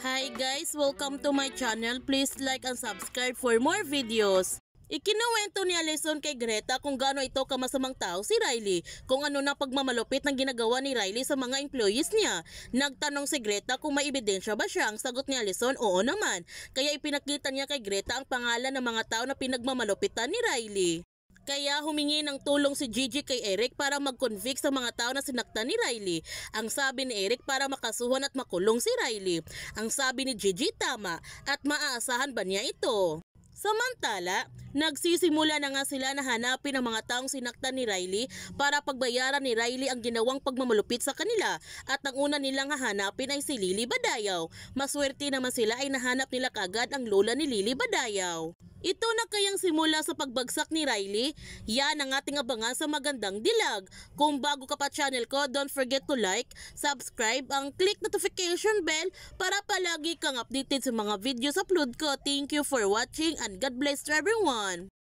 Hi guys! Welcome to my channel. Please like and subscribe for more videos. Ikinuwento ni Alison kay Greta kung gaano ito kamasamang tao si Riley, kung ano na pagmamalupit ng ginagawa ni Riley sa mga employees niya. Nagtanong si Greta kung may ebidensya ba siya. Ang sagot ni Alison, oo naman. Kaya ipinakita niya kay Greta ang pangalan ng mga tao na pinagmamalupitan ni Riley. Kaya humingi ng tulong si Gigi kay Eric para mag-convict sa mga tao na sinaktan ni Riley. Ang sabi ni Eric para makasuhan at makulong si Riley. Ang sabi ni Gigi tama at maaasahan ba niya ito? Samantala, nagsisimula na nga sila na hanapin ang mga taong sinaktan ni Riley para pagbayaran ni Riley ang ginawang pagmamalupit sa kanila, at ang una nilang hahanapin ay si Lily Badayaw. Maswerte naman sila ay nahanap nila kagad ang lola ni Lily Badayaw. Ito na kayang simula sa pagbagsak ni Riley? Yan ang ating abangan sa magandang dilag. Kung bago ka pa channel ko, don't forget to like, subscribe, ang click notification bell para palagi kang updated sa mga videos upload ko. Thank you for watching and God bless to everyone.